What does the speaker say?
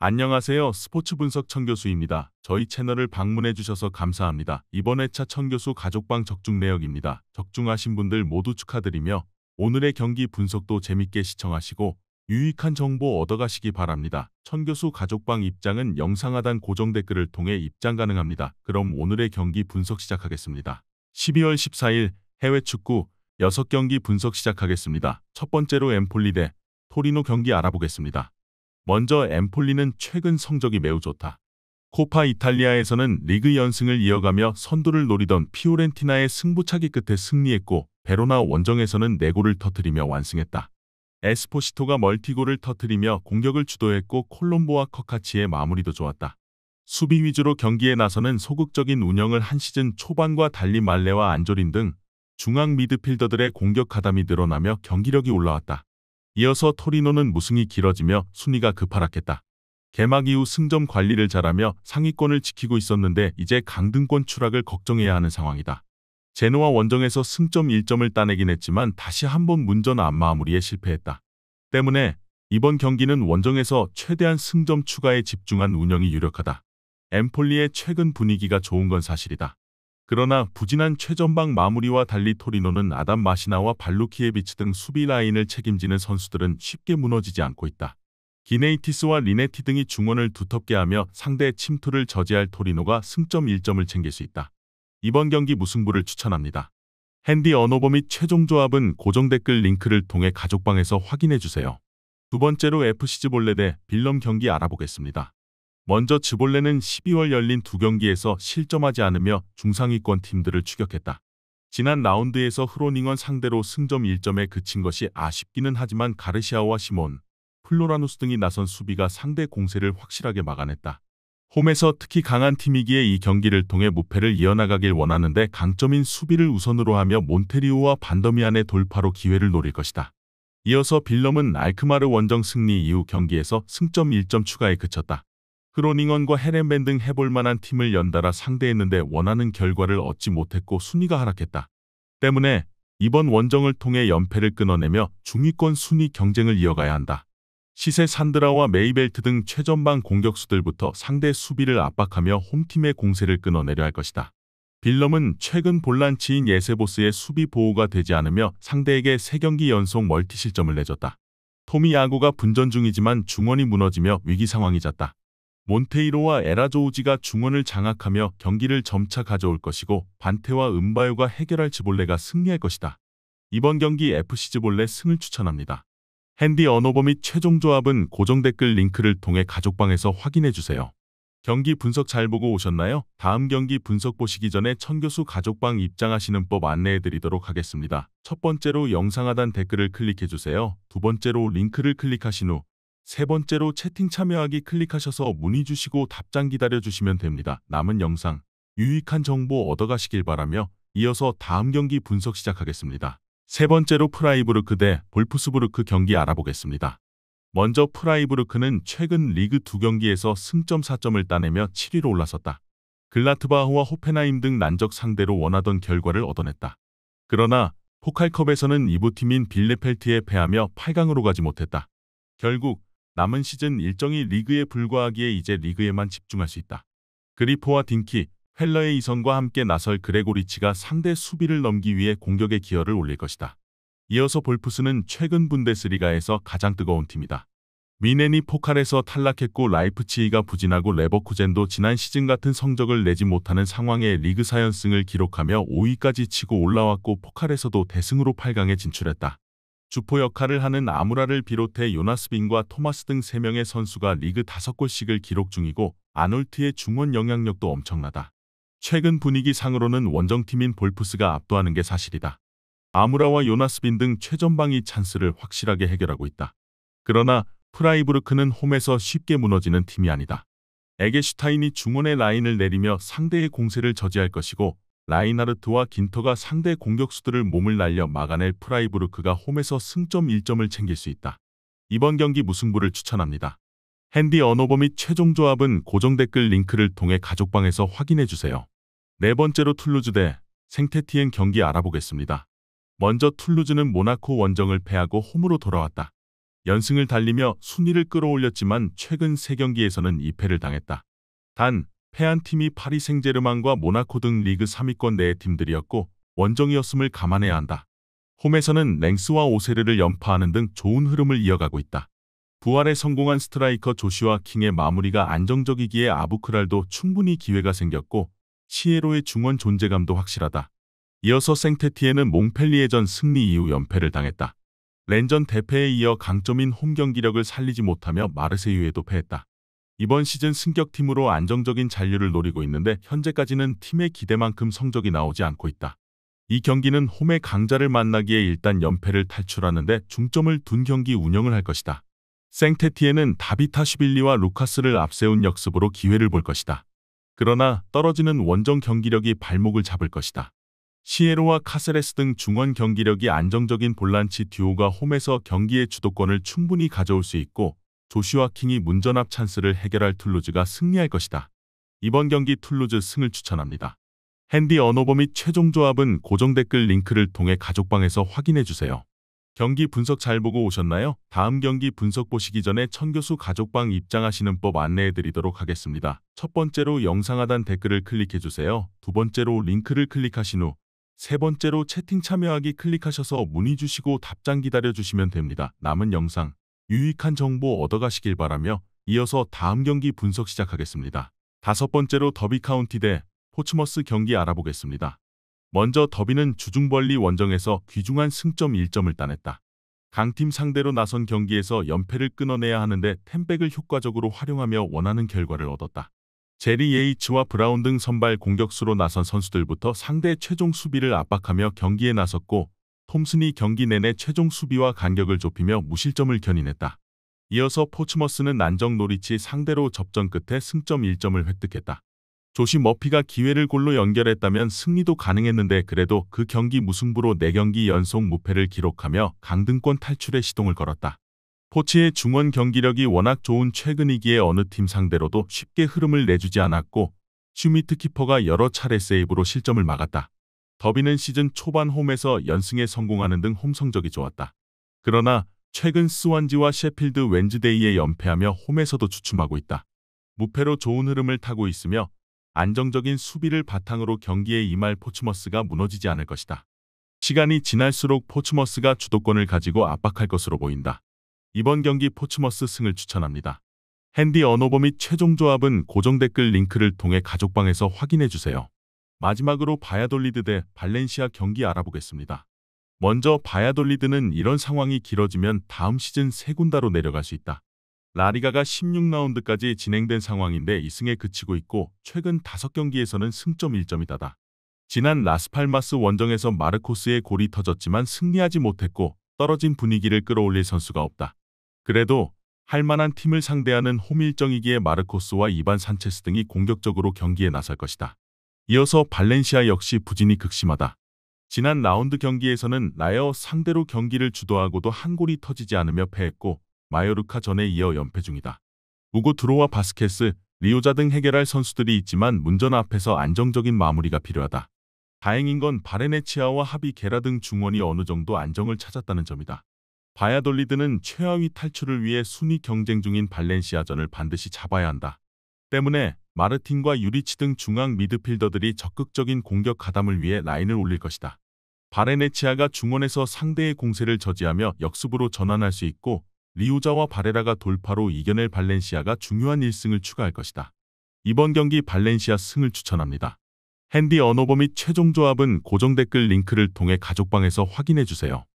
안녕하세요. 스포츠 분석 천교수입니다. 저희 채널을 방문해 주셔서 감사합니다. 이번 회차 천교수 가족방 적중 내역입니다. 적중하신 분들 모두 축하드리며 오늘의 경기 분석도 재밌게 시청하시고 유익한 정보 얻어가시기 바랍니다. 천교수 가족방 입장은 영상 하단 고정 댓글을 통해 입장 가능합니다. 그럼 오늘의 경기 분석 시작하겠습니다. 12월 14일 해외 축구 6경기 분석 시작하겠습니다. 첫 번째로 엠폴리 대 토리노 경기 알아보겠습니다. 먼저 엠폴리는 최근 성적이 매우 좋다. 코파 이탈리아에서는 리그 연승을 이어가며 선두를 노리던 피오렌티나의 승부차기 끝에 승리했고 베로나 원정에서는 4골을 터뜨리며 완승했다. 에스포시토가 멀티골을 터뜨리며 공격을 주도했고 콜롬보와 커카치의 마무리도 좋았다. 수비 위주로 경기에 나서는 소극적인 운영을 한 시즌 초반과 달리 말레와 안조린 등 중앙 미드필더들의 공격 가담이 늘어나며 경기력이 올라왔다. 이어서 토리노는 무승이 길어지며 순위가 급하락했다. 개막 이후 승점 관리를 잘하며 상위권을 지키고 있었는데 이제 강등권 추락을 걱정해야 하는 상황이다. 제노와 원정에서 승점 1점을 따내긴 했지만 다시 한번 문전 안마무리에 실패했다. 때문에 이번 경기는 원정에서 최대한 승점 추가에 집중한 운영이 유력하다. 엠폴리의 최근 분위기가 좋은 건 사실이다. 그러나 부진한 최전방 마무리와 달리 토리노는 아담 마시나와 발루키에비치 등 수비 라인을 책임지는 선수들은 쉽게 무너지지 않고 있다. 기네이티스와 리네티 등이 중원을 두텁게 하며 상대의 침투를 저지할 토리노가 승점 1점을 챙길 수 있다. 이번 경기 무승부를 추천합니다. 핸디 언어버 및 최종 조합은 고정 댓글 링크를 통해 가족방에서 확인해주세요. 두 번째로 FC 즈볼레 대 빌럼 경기 알아보겠습니다. 먼저 즈볼레는 12월 열린 2경기에서 실점하지 않으며 중상위권 팀들을 추격했다. 지난 라운드에서 흐로닝원 상대로 승점 1점에 그친 것이 아쉽기는 하지만 가르시아와 시몬, 플로라누스 등이 나선 수비가 상대 공세를 확실하게 막아냈다. 홈에서 특히 강한 팀이기에 이 경기를 통해 무패를 이어나가길 원하는데 강점인 수비를 우선으로 하며 몬테리오와 반더미안의 돌파로 기회를 노릴 것이다. 이어서 빌럼은 알크마르 원정 승리 이후 경기에서 승점 1점 추가에 그쳤다. 흐로닝원과 헤렌벤 등 해볼만한 팀을 연달아 상대했는데 원하는 결과를 얻지 못했고 순위가 하락했다. 때문에 이번 원정을 통해 연패를 끊어내며 중위권 순위 경쟁을 이어가야 한다. 시세 산드라와 메이벨트 등 최전방 공격수들부터 상대 수비를 압박하며 홈팀의 공세를 끊어내려 할 것이다. 빌럼은 최근 볼란치인 예세보스의 수비 보호가 되지 않으며 상대에게 3경기 연속 멀티 실점을 내줬다. 토미 야구가 분전 중이지만 중원이 무너지며 위기 상황이 잦다. 몬테이로와 에라조우지가 중원을 장악하며 경기를 점차 가져올 것이고 반테와 은바요가 해결할 즈볼레가 승리할 것이다. 이번 경기 FC 즈볼레 승을 추천합니다. 핸디 언어버 및 최종 조합은 고정 댓글 링크를 통해 가족방에서 확인해주세요. 경기 분석 잘 보고 오셨나요? 다음 경기 분석 보시기 전에 천교수 가족방 입장하시는 법 안내해드리도록 하겠습니다. 첫 번째로 영상 하단 댓글을 클릭해주세요. 두 번째로 링크를 클릭하신 후 세 번째로 채팅 참여하기 클릭하셔서 문의 주시고 답장 기다려주시면 됩니다. 남은 영상, 유익한 정보 얻어가시길 바라며 이어서 다음 경기 분석 시작하겠습니다. 세 번째로 프라이부르크 대 볼프스부르크 경기 알아보겠습니다. 먼저 프라이부르크는 최근 리그 2경기에서 승점 4점을 따내며 7위로 올라섰다. 글라트바흐와 호펜하임 등 난적 상대로 원하던 결과를 얻어냈다. 그러나 포칼컵에서는 2부 팀인 빌레펠트에 패하며 8강으로 가지 못했다. 결국 남은 시즌 일정이 리그에 불과하기에 이제 리그에만 집중할 수 있다. 그리포와 딩키, 헬러의 이선과 함께 나설 그레고리치가 상대 수비를 넘기 위해 공격의 기여를 올릴 것이다. 이어서 볼프스는 최근 분데스리가에서 가장 뜨거운 팀이다. 미넨이 포칼에서 탈락했고 라이프치히가 부진하고 레버쿠젠도 지난 시즌 같은 성적을 내지 못하는 상황에 리그 4연승을 기록하며 5위까지 치고 올라왔고 포칼에서도 대승으로 8강에 진출했다. 주포 역할을 하는 아무라를 비롯해 요나스 빈과 토마스 등 3명의 선수가 리그 5골씩을 기록 중이고 아놀트의 중원 영향력도 엄청나다. 최근 분위기 상으로는 원정팀인 볼프스가 압도하는 게 사실이다. 아무라와 요나스 빈 등 최전방이 찬스를 확실하게 해결하고 있다. 그러나 프라이부르크는 홈에서 쉽게 무너지는 팀이 아니다. 에게슈타인이 중원의 라인을 내리며 상대의 공세를 저지할 것이고 라인하르트와 긴터가 상대 공격수들을 몸을 날려 막아낼 프라이부르크가 홈에서 승점 1점을 챙길 수 있다. 이번 경기 무승부를 추천합니다. 핸디 언어버 및 최종 조합은 고정 댓글 링크를 통해 가족방에서 확인해주세요. 네 번째로 툴루즈 대 생테티엔 경기 알아보겠습니다. 먼저 툴루즈는 모나코 원정을 패하고 홈으로 돌아왔다. 연승을 달리며 순위를 끌어올렸지만 최근 3경기에서는 2패를 당했다. 단, 패한 팀이 파리 생제르맹과 모나코 등 리그 3위권 내의 팀들이었고 원정이었음을 감안해야 한다. 홈에서는 랭스와 오세르를 연파하는 등 좋은 흐름을 이어가고 있다. 부활에 성공한 스트라이커 조슈아 킹의 마무리가 안정적이기에 아부크랄도 충분히 기회가 생겼고 시에로의 중원 존재감도 확실하다. 이어서 생테티에는 몽펠리에전 승리 이후 연패를 당했다. 렌전 대패에 이어 강점인 홈 경기력을 살리지 못하며 마르세유에도 패했다. 이번 시즌 승격팀으로 안정적인 잔류를 노리고 있는데 현재까지는 팀의 기대만큼 성적이 나오지 않고 있다. 이 경기는 홈의 강자를 만나기에 일단 연패를 탈출하는데 중점을 둔 경기 운영을 할 것이다. 생테티에는 다비타슈빌리와 루카스를 앞세운 역습으로 기회를 볼 것이다. 그러나 떨어지는 원정 경기력이 발목을 잡을 것이다. 시에로와 카세레스 등 중원 경기력이 안정적인 볼란치 듀오가 홈에서 경기의 주도권을 충분히 가져올 수 있고 조슈아 킹이 문전압 찬스를 해결할 툴루즈가 승리할 것이다. 이번 경기 툴루즈 승을 추천합니다. 핸디 언어버 및 최종 조합은 고정 댓글 링크를 통해 가족방에서 확인해주세요. 경기 분석 잘 보고 오셨나요? 다음 경기 분석 보시기 전에 천교수 가족방 입장하시는 법 안내해드리도록 하겠습니다. 첫 번째로 영상 하단 댓글을 클릭해주세요. 두 번째로 링크를 클릭하신 후 세 번째로 채팅 참여하기 클릭하셔서 문의 주시고 답장 기다려주시면 됩니다. 남은 영상 유익한 정보 얻어가시길 바라며 이어서 다음 경기 분석 시작하겠습니다. 다섯 번째로 더비 카운티 대 포츠머스 경기 알아보겠습니다. 먼저 더비는 주중벌리 원정에서 귀중한 승점 1점을 따냈다. 강팀 상대로 나선 경기에서 연패를 끊어내야 하는데 템백을 효과적으로 활용하며 원하는 결과를 얻었다. 제리 예이츠와 브라운 등 선발 공격수로 나선 선수들부터 상대 최종 수비를 압박하며 경기에 나섰고 톰슨이 경기 내내 최종 수비와 간격을 좁히며 무실점을 견인했다. 이어서 포츠머스는 난정 노리치 상대로 접전 끝에 승점 1점을 획득했다. 조시 머피가 기회를 골로 연결했다면 승리도 가능했는데 그래도 그 경기 무승부로 4경기 연속 무패를 기록하며 강등권 탈출에 시동을 걸었다. 포치의 중원 경기력이 워낙 좋은 최근이기에 어느 팀 상대로도 쉽게 흐름을 내주지 않았고 슈미트 키퍼가 여러 차례 세이브로 실점을 막았다. 더비는 시즌 초반 홈에서 연승에 성공하는 등 홈 성적이 좋았다. 그러나 최근 스완지와 셰필드 웬즈데이에 연패하며 홈에서도 주춤하고 있다. 무패로 좋은 흐름을 타고 있으며 안정적인 수비를 바탕으로 경기에 임할 포츠머스가 무너지지 않을 것이다. 시간이 지날수록 포츠머스가 주도권을 가지고 압박할 것으로 보인다. 이번 경기 포츠머스 승을 추천합니다. 핸디 언어버 및 최종 조합은 고정 댓글 링크를 통해 가족방에서 확인해주세요. 마지막으로 바야돌리드 대 발렌시아 경기 알아보겠습니다. 먼저 바야돌리드는 이런 상황이 길어지면 다음 시즌 3군다로 내려갈 수 있다. 라리가가 16라운드까지 진행된 상황인데 2승에 그치고 있고 최근 5경기에서는 승점 1점이다다. 지난 라스팔마스 원정에서 마르코스의 골이 터졌지만 승리하지 못했고 떨어진 분위기를 끌어올릴 선수가 없다. 그래도 할만한 팀을 상대하는 홈 일정이기에 마르코스와 이반 산체스 등이 공격적으로 경기에 나설 것이다. 이어서 발렌시아 역시 부진이 극심하다. 지난 라운드 경기에서는 라이어 상대로 경기를 주도하고도 한 골이 터지지 않으며 패했고 마요르카 전에 이어 연패 중이다. 우고 드로와 바스케스, 리오자 등 해결할 선수들이 있지만 문전 앞에서 안정적인 마무리가 필요하다. 다행인 건 바레네치아와 하비 게라 등 중원이 어느 정도 안정을 찾았다는 점이다. 바야돌리드는 최하위 탈출을 위해 순위 경쟁 중인 발렌시아전을 반드시 잡아야 한다. 때문에 마르틴과 유리치 등 중앙 미드필더들이 적극적인 공격 가담을 위해 라인을 올릴 것이다. 바레네치아가 중원에서 상대의 공세를 저지하며 역습으로 전환할 수 있고 리우자와 바레라가 돌파로 이겨낼 발렌시아가 중요한 1승을 추가할 것이다. 이번 경기 발렌시아 승을 추천합니다. 핸디 언어버 및 최종 조합은 고정 댓글 링크를 통해 가족방에서 확인해주세요.